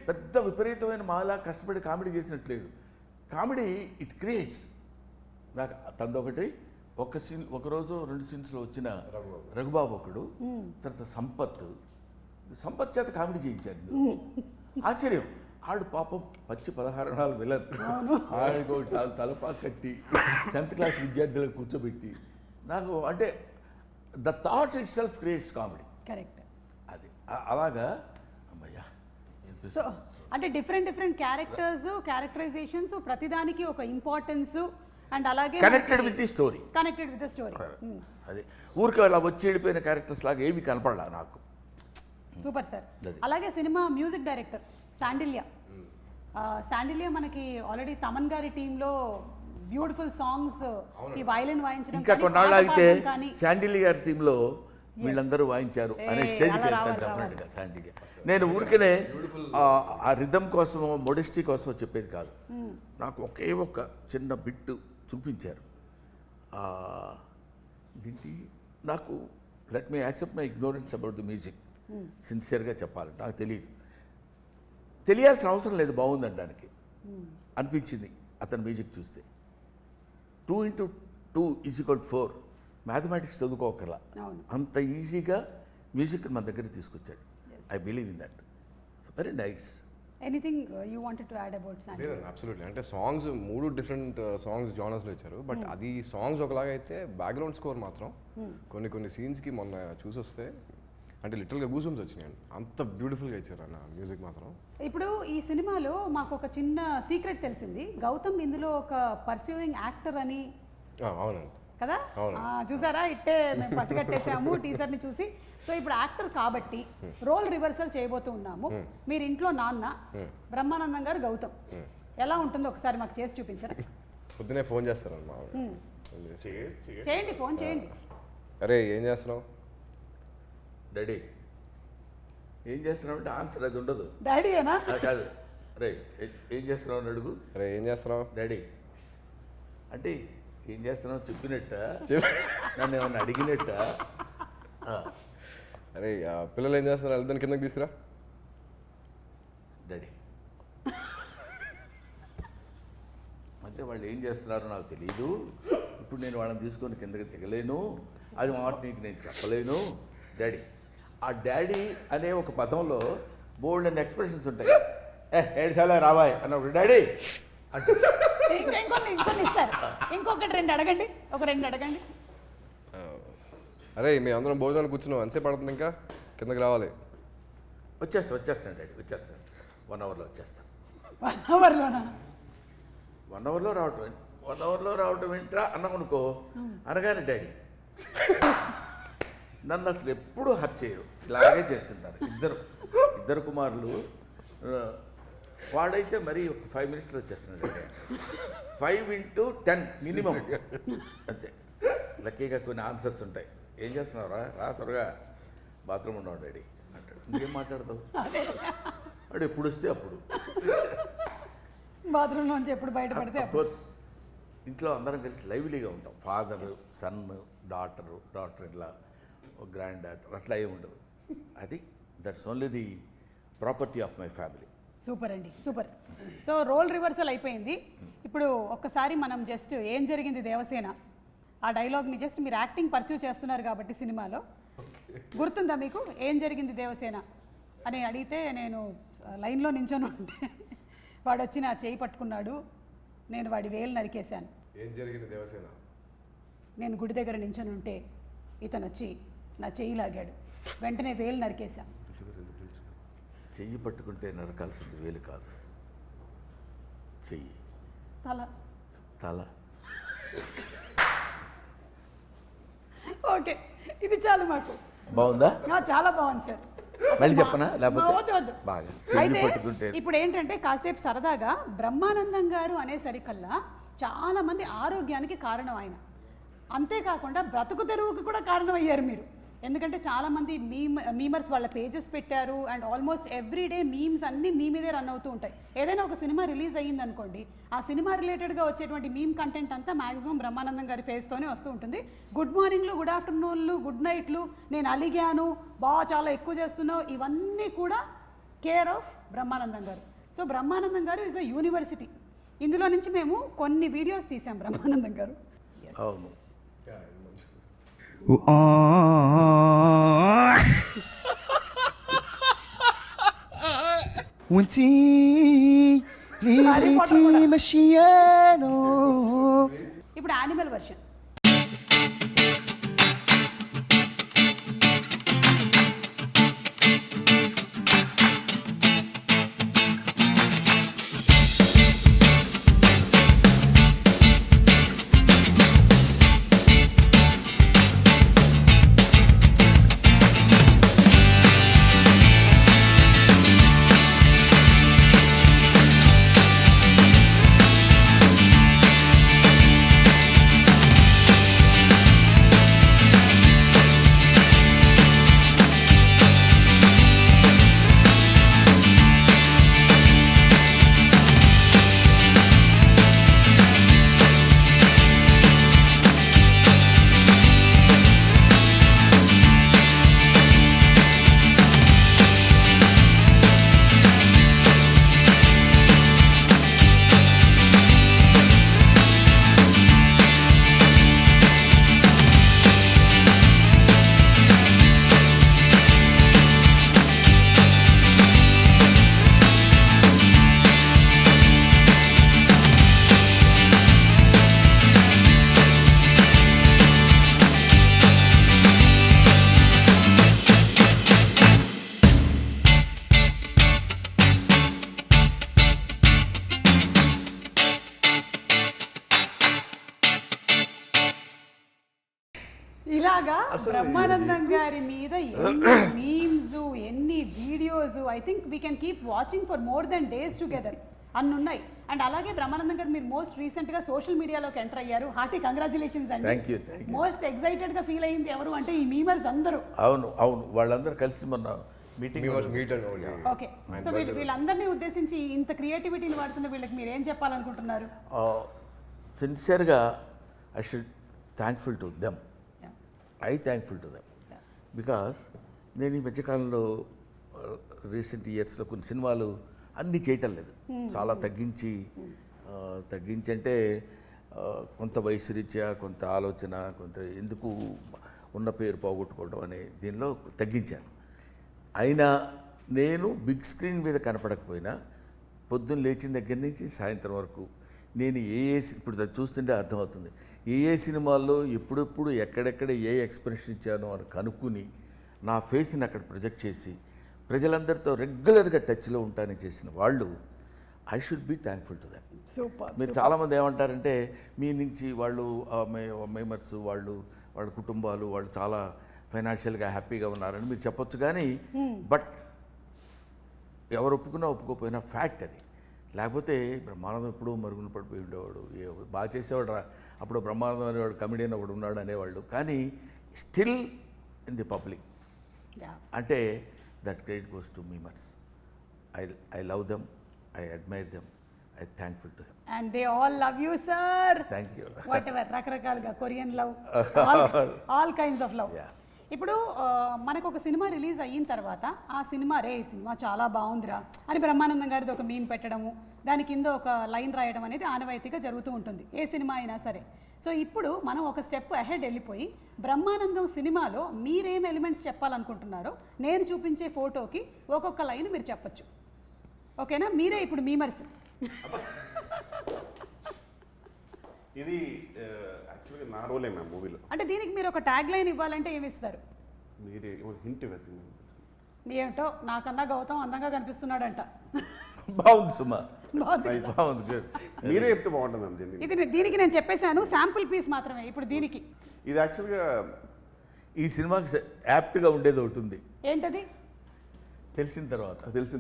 పెద్ద విపరీతమైన మాలా కష్టపడి కామెడీ చేసినట్లేదు. Comedy it creates. నాకు తందొకటి ఒకరోజు 2 సీన్స్లో వచ్చిన రఘుబాబు ఒకడు, తర్వాత సంపత్ చేత కామెడీ చేయించాడు. ఆశ్చర్యం, ఆడు పాపం 16 విలన్, ఆడికి తలపా కట్టి 10th క్లాస్ విద్యార్థులకు కూర్చోబెట్టి నాకు అంటే the thought it self creates comedy. Correct. అది అలాగా అమ్మయ్యా. సో అంటే డిఫరెంట్ క్యారెక్టరైజేషన్స్, ప్రతిదానికి ఒక ఇంపార్టెన్స్ అండ్ అలాగే కనెక్టెడ్ విత్ ది స్టోరీ. అది ఊరికి అలా వచ్చి వెళ్ళిపోయిన క్యారెక్టర్స్ లాగా ఏమి కనపడలా నాకు. Super sir. అలాగే సినిమా మ్యూజిక్ డైరెక్టర్ శాండిల్య మనకి ఆల్రెడీ తమన్ గారి టీంలో బ్యూటిఫుల్ సాంగ్స్, ఈ వైలిన్ వాయించడం, ఇంకా కొన్నాళ్ళు ఆగితే శాండిల్య గారి టీంలో వీళ్ళందరూ వాయించారు అనే స్టేజ్కి వెళ్తాను డెఫినెట్గా శాండిల్య. నేను ఊరికనే ఆ రిథమ్ కోసమో మోడెస్టీ కోసమో చెప్పేది కాదు. నాకు ఒకే ఒక చిన్న బిట్టు చూపించారు. ఇదేంటి నాకు let me accept my ignorance about the music. సిన్సియర్గా చెప్పాలి, నాకు తెలియాల్సిన అవసరం లేదు, బాగుందనడానికి అనిపించింది అతని మ్యూజిక్ చూస్తే. 2 × 2 = 4 మ్యాథమెటిక్స్ చదువుకోకర్లా అంత ఈజీగా మ్యూజిక్ మన దగ్గర తీసుకొచ్చాడు. I believe in that. Very nice. Anything you wanted to add about Sandilya? Absolutely. అంటే సాంగ్స్ 3 డిఫరెంట్ సాంగ్స్ జానర్స్లో ఇచ్చారు. బట్ అది సాంగ్స్ ఒకలాగా అయితే బ్యాక్గ్రౌండ్ స్కోర్ మాత్రం కొన్ని సీన్స్కి మొన్న చూసి వస్తే అంటే లిటరల్గా గూజమ్స్ వచ్చినాయండి. అంత బ్యూటిఫుల్గా ఇచ్చారు అన్న మ్యూజిక్ మాత్రం. ఇప్పుడు ఈ సినిమాలో మాకు ఒక చిన్న సీక్రెట్ తెలిసింది. గౌతమ్ ఇందులో ఒక పర్సూయింగ్ యాక్టర్ అని. అవునండి కదా, చూసారా, ఇట్టే మేము పసిగట్టేసాము టీజర్ని చూసి. సో ఇప్పుడు యాక్టర్ కాబట్టి రోల్ రివర్సల్ చేయబోతూ ఉన్నాము. మీరు ఇంట్లో నాన్న, బ్రహ్మానందం గారు గౌతమ్, ఎలా ఉంటుందో ఒకసారి మాకు చేసి చూపించరా? పొద్దునే ఫోన్ చేస్తారమ్మా. చేయండి, ఫోన్ చేయండి. అరే ఏం చేస్తున్నావు డాడీ? ఏం చేస్తున్నావు అంటే ఆన్సర్ అది ఉండదు. డాడీ ఏనా? కాదు, రే ఏం చేస్తున్నావు అని అడుగు. అరే ఏం చేస్తున్నావు డాడీ అంటే ఏం చేస్తున్నావు చెప్పినట్ట, నన్ను ఏమన్నా అడిగినట్ట. అరే పిల్లలు ఏం చేస్తున్నారు, వెళ్తాను కిందకి తీసుకురా. డాడీ అంటే వాళ్ళు ఏం చేస్తున్నారో నాకు తెలియదు. ఇప్పుడు నేను వాళ్ళని తీసుకొని కిందకి దిగలేను, అది మాట నీకు నేను చెప్పలేను డాడీ. ఆ డాడీ అనే ఒక పదంలో బోల్డ్ అండ్ ఎక్స్ప్రెషన్స్ ఉంటాయి. ఏడుసార్లు రావాయ్ అన్నప్పుడు డాడీ అంటే ఇంకొన్ని ఇస్తారు. ఇంకొకటి 2 అడగండి, ఒక 2 అడగండి. అరే మీ అందరం భోజనానికి కూర్చున్నావు, ఎంతసేపు పడుతుంది, ఇంకా కిందకి రావాలి. వచ్చేస్తాను డాడీ, వచ్చేస్తాను. 1 అవర్లో వచ్చేస్తాను. 1 అవర్లోనా? 1 అవర్లో రావటం, 1 అవర్లో రావటం ఏంట్రా అన్నామనుకో అనగానే డాడీ నన్ను అసలు ఎప్పుడూ హర్ట్ చేయరు, ఇలాగే చేస్తుంటారు. ఇద్దరు కుమారులు. వాడైతే మరీ ఒక 5 మినిట్స్లో వచ్చేస్తున్నాడు. 5 × 10 మినిమం అంతే. లక్కీగా కొన్ని ఆన్సర్స్ ఉంటాయి. ఏం చేస్తున్నావురా, రా త్వరగా బాత్రూమ్ ఉన్నావు డాడీ అంటాడు. ఇంకేం మాట్లాడతావు? వాడు ఎప్పుడు వస్తే అప్పుడు. బాత్రూంలోంచి ఎప్పుడు బయటపడితే కోర్స్ ఇంట్లో అందరం కలిసి లైవ్లీగా ఉంటాం. ఫాదర్, సన్, డాటర్ ఇలా, గ్రాండ్ డాటర్, అట్లా ఏమి ఉండదు. అది that's only the property of my family. Super అండి, సూపర్. సో రోల్ రివర్సల్ అయిపోయింది. ఇప్పుడు ఒక్కసారి మనం జస్ట్ ఏం జరిగింది దేవసేన ఆ డైలాగ్ని జస్ట్ మీరు యాక్టింగ్ పర్స్యూ చేస్తున్నారు కాబట్టి సినిమాలో గుర్తుందా మీకు? ఏం జరిగింది దేవసేన అని అడిగితే నేను లైన్లో నించొని ఉంటే వాడు వచ్చి నా చేయి పట్టుకున్నాడు, నేను వాడి వేలు నరికేశాను. ఏం జరిగింది దేవసేన? నేను గుడి దగ్గర నించొని ఉంటే ఇతను వచ్చి నా చెయ్యి లాగాడు, వెంటనే వేలు నరికేశాను. చెయ్యి పట్టుకుంటే నరకాల్సింది వేలు కాదు, చెయ్యి, తల. ఓకే, ఇది చాలు మాకు. బాగుందా? చాలా బాగుంది సార్. మళ్ళీ చెప్పనా? లేకపోతే వద్దు. బాగా అయితే ఇప్పుడు ఏంటంటే కాసేపు సరదాగా బ్రహ్మానందం గారు అనేసరికల్లా చాలా మంది ఆరోగ్యానికి కారణం ఆయన. అంతేకాకుండా బ్రతుకు తెరువుకి కూడా కారణం అయ్యారు మీరు. ఎందుకంటే చాలామంది మీమర్స్ వాళ్ళ పేజెస్ పెట్టారు and almost every day memes అన్నీ మీ మీదే రన్ అవుతూ ఉంటాయి. ఏదైనా ఒక సినిమా రిలీజ్ అయ్యింది అనుకోండి, ఆ సినిమా రిలేటెడ్గా వచ్చేటువంటి మీమ్ కంటెంట్ అంతా మాక్సిమం బ్రహ్మానందం గారి ఫేస్తోనే వస్తూ ఉంటుంది. గుడ్ మార్నింగ్లు, గుడ్ ఆఫ్టర్నూన్లు, గుడ్ నైట్లు, నేను అలిగాను, చాలా ఎక్కువ చేస్తున్నావు, ఇవన్నీ కూడా కేర్ ఆఫ్ బ్రహ్మానందం గారు. సో బ్రహ్మానందం గారు ఈజ్ అ యూనివర్సిటీ. ఇందులో నుంచి మేము కొన్ని వీడియోస్ తీసాం బ్రహ్మానందం గారు. అవును. وانتي اللي بغيتي مشيانو. ఇప్పుడు యానిమల్ వర్షన్. ఇలాగా బ్రహ్మానందం గారి మీద ఎన్ని మీమ్స్, ఎన్ని videos, I think we can keep watching for more than days together అన్ని ఉన్నాయి. అండ్ అలాగే బ్రహ్మానందం గారు మీరు మోస్ట్ రీసెంట్గా సోషల్ మీడియాలోకి ఎంటర్ అయ్యారు. హార్టీ కంగ్రాచులేషన్స్ అండి. Thank you. మోస్ట్ ఎక్సైటెడ్గా ఫీల్ అయింది ఎవరు అంటే ఈ మీమర్స్ అందరూ. అవును అవును, వాళ్ళందరూ కలిసి మొన్న మీటింగ్. ఓకే, సో వీళ్ళందరినీ ఉద్దేశించి ఇంత క్రియేటివిటీని వాడుతున్న వీళ్ళకి మీరు ఏం చెప్పాలనుకుంటున్నారు? సిన్సియర్గా I should thankful to them. Thankful to them because నేను ఈ మధ్యకాలంలో రీసెంట్ ఇయర్స్లో కొన్ని సినిమాలు అన్నీ చేయటం లేదు, చాలా తగ్గించి అంటే కొంత వయసు రీత్యా, కొంత ఆలోచన, కొంత ఎందుకు ఉన్న పేరు పోగొట్టుకోవడం అనే దీనిలో తగ్గించాను. అయినా నేను బిగ్ స్క్రీన్ మీద కనపడకపోయినా పొద్దున్న లేచిన దగ్గర నుంచి సాయంత్రం వరకు నేను ఇప్పుడు చూస్తుంటే అర్థమవుతుంది ఏ సినిమాల్లో ఎప్పుడెప్పుడు ఎక్కడెక్కడ ఏ ఎక్స్ప్రెషన్ ఇచ్చానో అని కనుక్కుని నా ఫేస్ని అక్కడ ప్రొజెక్ట్ చేసి ప్రజలందరితో రెగ్యులర్గా టచ్లో ఉంటానని చేసిన వాళ్ళు I should be thankful to that. Super. మీరు చాలామంది ఏమంటారంటే మీ నుంచి వాళ్ళు మెంబర్స్ వాళ్ళ కుటుంబాలు వాళ్ళు చాలా ఫైనాన్షియల్గా హ్యాపీగా ఉన్నారని మీరు చెప్పొచ్చు, కానీ బట్ ఎవరు ఒప్పుకున్నా ఒప్పుకోకపోయినా ఫ్యాక్ట్ అది. లేకపోతే బ్రహ్మానందం ఎప్పుడూ మరుగున పడిపోయి ఉండేవాడు, బాగా చేసేవాడు రా, అప్పుడు బ్రహ్మానందం అనేవాడు కమెడియన్ ఒకడు ఉన్నాడు అనేవాళ్ళు, కానీ స్టిల్ ఇన్ ది పబ్లిక్ అంటే that credit goes to memers. I love them, I admire them, I thankful to them. And they all love you sir. Thank you. Whatever, రకరకాలుగా Korean love, all kinds of love. ఇప్పుడు మనకు ఒక cinema release అయిన తర్వాత ఆ cinema ఈ cinema చాలా బాగుందిరా అని బ్రహ్మానందం గారిది ఒక మీమ్ పెట్టడము, దాని కింద ఒక లైన్ రాయడం అనేది ఆనవాయితీగా జరుగుతూ ఉంటుంది ఏ సినిమా అయినా సరే. సో ఇప్పుడు మనం ఒక స్టెప్ అహెడ్ వెళ్ళిపోయి బ్రహ్మానందం సినిమాలో మీరేం ఎలిమెంట్స్ చెప్పాలనుకుంటున్నారో నేను చూపించే ఫోటోకి ఒక్కొక్క లైన్ మీరు చెప్పచ్చు. ఓకేనా? మీరే ఇప్పుడు మీమర్స్. ఇది యాక్చువల్గా నా రోలే మ్యామ్ మూవీలో. అంటే దీనికి మీరు ఒక ట్యాగ్ లైన్ ఇవ్వాలంటే ఏమి ఇస్తారు? మీరే హింట్ వేసి. ఏమిటో నాకన్నా గౌతమ్ అందంగా కనిపిస్తున్నాడంట. బాగుంది సుమా, బాగుంది. బాగుంది. మీరే చెప్తే బాగుంటుంది మ్యామ్. ఇది దీనికి నేను చెప్పేశాను, శాంపుల్ పీస్ మాత్రమే. ఇప్పుడు దీనికి ఇది యాక్చువల్గా ఈ సినిమాకి యాప్ట్గా ఉండేది ఒకటి ఉంది. ఏంటది? తెలిసిన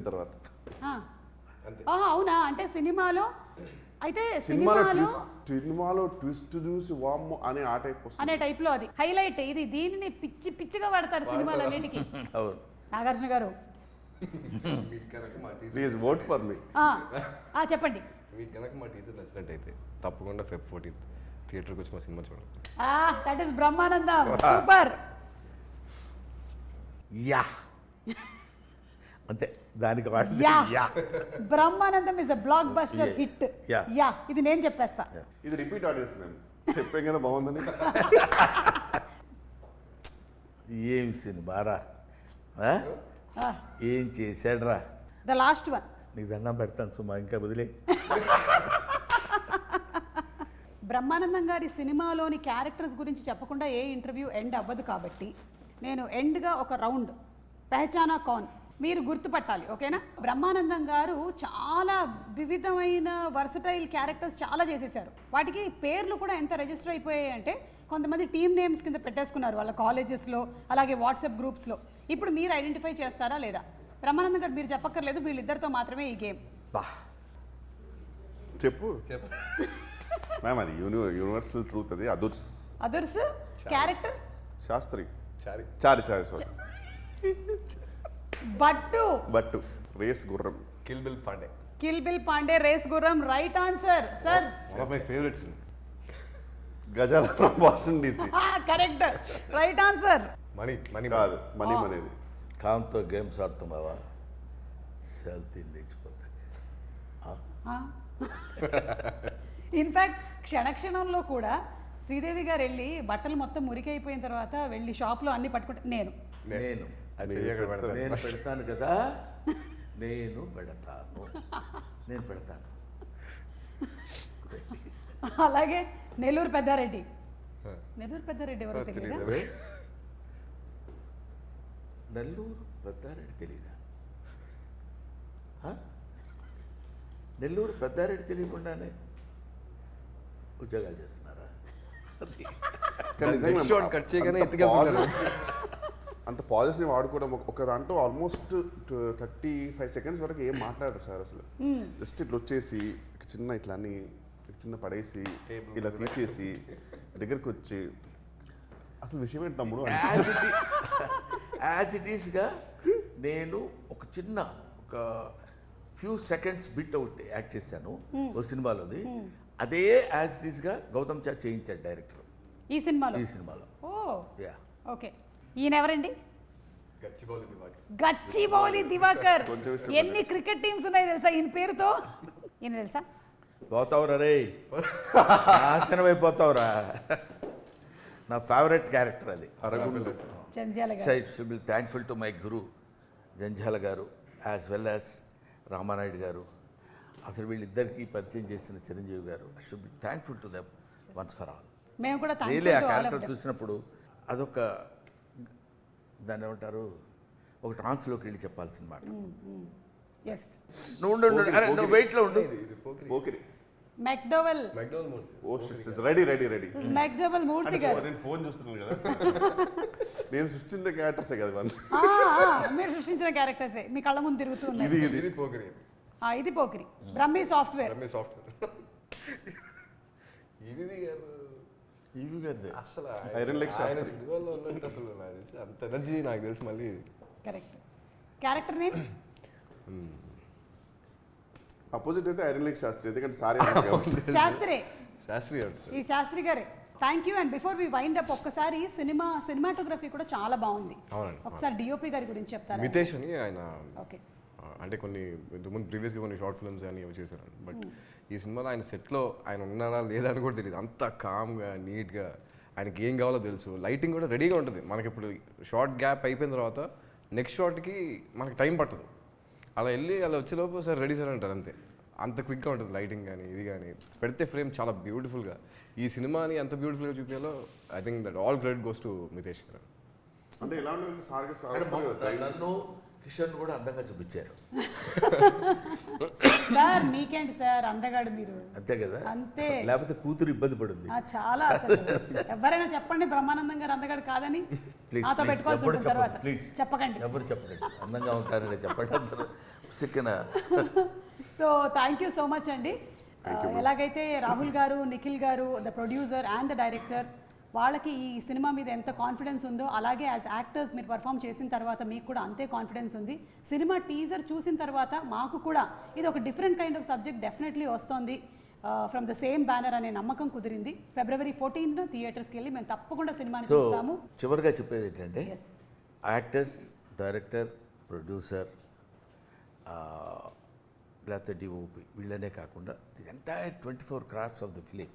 తర్వాత అవునా? అంటే సినిమాలో అయితే సినిమాలో సినిమాలో ట్విస్ట్ చూసి వామ్మో అనే ఆ టైప్ వస్తుంది. అనే టైప్ లో అది హైలైట్. ఇది దీనిని పిచ్చిగా వాడతారు సినిమాలన్నిటికీ. అవును. నాగార్జున గారు మీకు కనుక మా teaser please vote for me. చెప్పండి. మీకు కనుక మా టీజర్ నచ్చినట్టయితే తప్పకుండా Feb 14th థియేటర్కి వచ్చి మా సినిమా చూడండి. That is Brahmanandam. Super. Yeah అంతే దానికి yeah yeah Brahmanandam is a block buster Yeah. Hit. Yeah. Yeah ఇది నేను చెప్పేస్తా. ఇది రిపీట్ ఆడియన్స్ మేము చెప్పాం కదా బాగుందని. ఏం సినిమారా ఏం చేశాడ్రా. The last one. నీకు దండం పెడతాను సుమా, ఇంకా వదిలే. బ్రహ్మానందం గారి సినిమాలోని క్యారెక్టర్స్ గురించి చెప్పకుండా ఏ ఇంటర్వ్యూ ఎండ్ అవ్వదు కాబట్టి నేను ఎండ్గా ఒక రౌండ్ పెహచానా కౌన్ మీరు గుర్తుపట్టాలి. ఓకేనా? బ్రహ్మానందం గారు చాలా వివిధమైన వర్సటైల్ క్యారెక్టర్స్ చాలా చేసేసారు. వాటికి పేర్లు కూడా ఎంత రిజిస్టర్ అయిపోయాయి అంటే కొంతమంది టీమ్ నేమ్స్ కింద పెట్టేసుకున్నారు వాళ్ళ కాలేజెస్లో, అలాగే వాట్సాప్ గ్రూప్స్లో. ఇప్పుడు మీరు ఐడెంటిఫై చేస్తారా లేదా? బ్రహ్మానందం గారు మీరు చెప్పక్కర్లేదు, వీళ్ళిద్దరితో మాత్రమే ఈ గేమ్. బా చెప్పు మ్యామ్, అది యూనివర్సల్ ట్రూత్. అది others character Shastri Chari Chari sorry but race Gurram kill bill Pandey. Kill bill Pandey, race Gurram. Right answer sir. One of my favourites. Ghazala from Washington DC. Correct. Right answer. Money money కాదు మనీ అనేది. కాంతో గేమ్స్ ఆడుతున్నావా సెల్తీ లేచిపోతాయి. ఇన్ఫ్యాక్ట్ క్షణక్షణంలో కూడా శ్రీదేవి గారు వెళ్ళి బట్టలు మొత్తం మురికైపోయిన తర్వాత వెళ్ళి షాప్లో అన్ని పట్టుకుంటే నేను అది చెయ్యక్కడ పెడతాను. నేను పెడతాను కదా, నేను పెడతాను. అలాగే నెల్లూరు పెద్దారెడ్డి. నెల్లూరు పెద్దారెడ్డి ఎవరో తెలియదా? నెల్లూరు పెద్దారెడ్డి తెలీదా? నెల్లూరు పెద్దారెడ్డి తెలియకుండానే ఉద్యోగాలు చేస్తున్నారా? Next shot cut చేయగానే ఎత్తుకెళ్తున్నారు. అంత పాజెస్ని వాడుకోవడం ఒక దాంట్లో ఆల్మోస్ట్ 35 seconds వరకు ఏం మాట్లాడరు సార్ అసలు. జస్ట్ ఇట్లా వచ్చేసి చిన్న ఇట్లా అన్ని చిన్న పడేసి ఇలా తీసేసి దగ్గరికి వచ్చి అసలు విషయం ఏంటి తమ్ముడు యాజ్ ఇట్ ఈస్గా నేను ఒక చిన్న ఒక few seconds bit out act చేశాను ఓ సినిమాలోది. అదే యాజ్ ఇట్ ఈస్గా గౌతమ్ చా చేయించాడు డైరెక్టర్ ఈ సినిమాలో. ఓ యా. ఓకే. ఈయన ఎవరండి? గచ్చిబౌలి దివాకర్. గచ్చిబౌలి దివాకర్. కొంచెం ఇష్టం. ఎన్ని క్రికెట్ టీమ్స్ ఉన్నాయి తెలుసా ఈయన పేరుతో? ఈయన తెలుసా? పోతావురా రే, నాశనం అయిపోతావురా. నా ఫేవరెట్ క్యారెక్టర్ అది. Jandhyala garu. So it should be thankful to my guru Jandhyala garu as well as Ramanaidu గారు. అసలు వీళ్ళిద్దరికీ పరిచయం చేసిన చిరంజీవి గారు. I should be thankful to them once for all. మేము కూడా రియలీ ఆ క్యారెక్టర్ చూసినప్పుడు అదొక దాన్ని ఏమంటారు, ఒక ట్రాన్స్లోకి వెళ్ళి చెప్పాల్సిన మాట. నువ్వు నువ్వు వెయిట్లో ఉండు. Pokiri McDowell. Oh shit ready McDowell Murthy garu. నేను ఫోన్ చూస్తున్నాను కదా. నేను సృష్టించిన క్యారెక్టర్సే కదా వాళ్ళు. మీరు సృష్టించిన క్యారెక్టర్సే మీ కళ్ళ ముందు తిరుగుతూ ఉన్నాయి. ఇది పోకిరి. ఇది పోకిరి. బ్రహ్మి సాఫ్ట్వేర్. ఈవి గారు అసలు ఐరన్ లెగ్ ఆయన సినిమాలో ఉన్నట్టు అసలు నాకు తెలిసి అంత ఎనర్జీ నాకు తెలిసి మళ్ళీ. కరెక్ట్. క్యారెక్టర్ నేమ్ అపోజిట్ అయితే ఐరన్ లెగ్ శాస్త్రి, ఎందుకంటే సారీ శాస్త్రి. శాస్త్రి ఈ శాస్త్రి గారే. Thank you. And before we wind up ఒక్కసారి సినిమాటోగ్రఫీ కూడా చాలా బాగుంది. ఒకసారి డిఓపి గారి గురించి చెప్తారా? మితేష్ అని ఆయన. ఓకే. అంటే కొన్ని ఇంతకుముందు ప్రీవియస్గా కొన్ని షార్ట్ ఫిల్మ్స్ అని చేశారు. బట్ ఈ సినిమాలో ఆయన సెట్లో ఆయన ఉన్నారా లేదా అని కూడా తెలియదు. అంత కామ్గా నీట్గా ఆయనకి ఏం కావాలో తెలుసు. లైటింగ్ కూడా రెడీగా ఉంటుంది. మనకి ఇప్పుడు షార్ట్ గ్యాప్ అయిపోయిన తర్వాత నెక్స్ట్ షార్ట్కి మనకి టైం పట్టదు. అలా వెళ్ళి అలా వచ్చేలోపు సార్ రెడీ సార్ అంటారు అంతే. అంత క్విక్గా ఉంటుంది లైటింగ్ కానీ ఇది కానీ. పెడితే ఫ్రేమ్ చాలా బ్యూటిఫుల్గా. ఈ సినిమాని ఎంత బ్యూటిఫుల్గా చూపించాలో I think that all credit goes to Mitesh garu. అంటే ఎలా ఉంటుంది సార్ నన్ను కిషన్ కూడా అందంగా చూపించారు. సార్ మీకేంటి సార్ అందగాడు మీరు. అంతే కదా, అంతే. లేకపోతే కూతురు ఇబ్బంది పడుతుంది. చాలా అసలు ఎవరైనా చెప్పండి బ్రహ్మానందం గారు అందగాడు కాదని. నాతో పెట్టుకోవాల్సి ఉంటుంది తర్వాత. చెప్పకండి, ఎవరు చెప్పండి అందంగా ఉంటారని చెప్పండి అందరూ. సిక్కన. So thank you so much అండి. ఎలాగైతే Rahul garu, Nikhil garu, the producer and the director, వాళ్ళకి ఈ సినిమా మీద ఎంత కాన్ఫిడెన్స్ ఉందో అలాగే యాజ్ యాక్టర్స్ మీరు పర్ఫామ్ చేసిన తర్వాత మీకు కూడా అంతే కాన్ఫిడెన్స్ ఉంది. సినిమా టీజర్ చూసిన తర్వాత మాకు కూడా ఇది ఒక different kind of subject definitely వస్తుంది ఫ్రమ్ ద సేమ్ బ్యానర్ అనే నమ్మకం కుదిరింది. February 14th థియేటర్స్కి వెళ్ళి మేము తప్పకుండా సినిమాని సో చూస్తాము. చివరిగా చెప్పేది ఏంటంటే ఎస్, యాక్టర్స్, డైరెక్టర్, ప్రొడ్యూసర్, లేకపోతే డిఓపి వీళ్ళనే కాకుండా the entire 24 crafts of the film,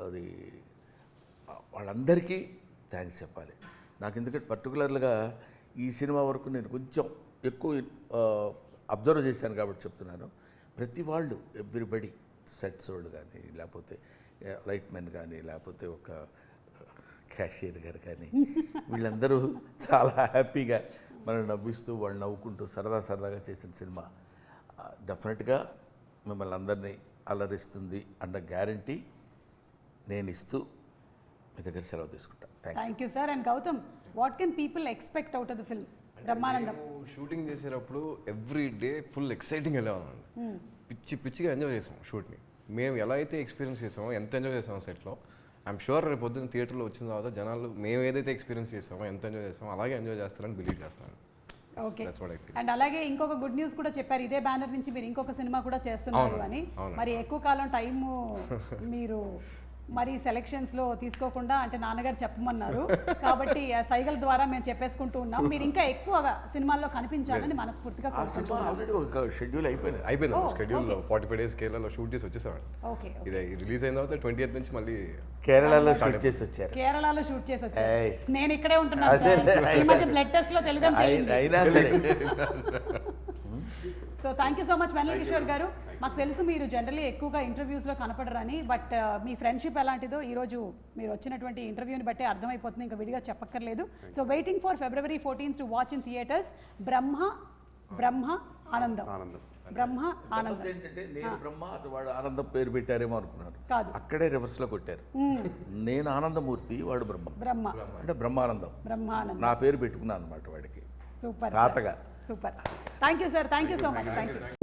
అది వాళ్ళందరికీ థ్యాంక్స్ చెప్పాలి. నాకు ఎందుకంటే పర్టికులర్గా ఈ సినిమా వరకు నేను కొంచెం ఎక్కువ అబ్జర్వ్ చేశాను కాబట్టి చెప్తున్నాను. ప్రతి వాళ్ళు ఎవ్రీబడి, సెట్స్ వాళ్ళు కానీ, లేకపోతే లైట్ మెన్ కానీ, లేకపోతే ఒక క్యాషియర్ గారు కానీ, వీళ్ళందరూ చాలా హ్యాపీగా మనం నవ్విస్తూ వాళ్ళు నవ్వుకుంటూ సరదాగా చేసిన సినిమా డెఫినెట్గా మిమ్మల్ని అందరినీ అలరిస్తుంది అన్న గ్యారంటీ నేను ఇస్తూ మీ దగ్గర సెలవు తీసుకుంటా. Thank you sir. And Gautham, what can people expect out of the film Brahmanandam? Shooting చేసేటప్పుడు ఎవ్రీ డే ఫుల్ ఎక్సైటింగ్ వెళ్ళేవాళ్ళం. పిచ్చిగా ఎంజాయ్ చేసాం షూట్ని. మేము ఎలా అయితే ఎక్స్పీరియన్స్ చేసామో, ఎంత ఎంజాయ్ చేసామో సెట్లో, ఐఎమ్ షూర్ రేపు పొద్దున్న థియేటర్లో వచ్చిన తర్వాత జనాలు మేము ఏదైతే ఎక్స్పీరియన్స్ చేసామో, ఎంత ఎంజాయ్ చేసామో అలాగే ఎంజాయ్ చేస్తారని బిలీవ్ చేస్తున్నాను. Okay. That's what I feel. And అలాగే ఇంకొక గుడ్ న్యూస్ కూడా చెప్పారు, ఇదే బ్యానర్ నుంచి మీరు ఇంకొక సినిమా కూడా చేస్తున్నారు అని. మరి ఎక్కువ కాలం టైము మీరు మరి సెలెక్షన్స్లో తీసుకోకుండా, అంటే నాన్నగారు చెప్పమన్నారు కాబట్టి ఆ సైగల ద్వారా మేము చెప్పేసుకుంటూ ఉన్నాం. మీరు ఇంకా ఎక్కువగా సినిమాల్లో కనిపించాలని మనస్ఫూర్తిగా ఆ సినిమా ఆల్రెడీ ఒక షెడ్యూల్ అయిపోయింది. అయిపోయింది షెడ్యూల్ 45 days కేరళలో షూట్ చేసి వచ్చేసామండి. ఓకే. ఇది రిలీజ్ అయిన తర్వాత 20th నుంచి మళ్ళీ కేరళలో షూట్ చేసి వచ్చారు. కేరళలో షూట్ చేసి వచ్చారు. ఏయ్. నేను ఇక్కడే ఉంటున్నాను సార్. ఈ మధ్య బ్లడ్ టెస్ట్ లో తెలుగు అయినా సరే so thank you so much Vennela Kishore garu. మాకు తెలుసు మీరు జనరల్లీ ఎక్కువగా ఇంటర్వ్యూస్లో కనపడరని, బట్ మీ ఫ్రెండ్షిప్ ఎలాంటిదో ఈరోజు మీరు వచ్చినటువంటి ఇంటర్వ్యూని బట్టే అర్థమైపోతుంది, ఇంకా విడిగా చెప్పక్కర్లేదు. So waiting for February 14th to watch in theatres Brahma Anandam. Brahma ఆనందం ఏంటంటే నేను బ్రహ్మ, అతను వాడు ఆనందం పేరు పెట్టారేమో అనుకున్నాను. కాదు, అక్కడే రివర్స్లో కొట్టారు. నేను ఆనందమూర్తి, వాడు బ్రహ్మ అంటే బ్రహ్మానందం. బ్రహ్మానందం నా పేరు పెట్టుకున్నాను అనమాట వాడికి సూపర్ తాతగా. Super. Thank you sir. Thank you so much. Thank you.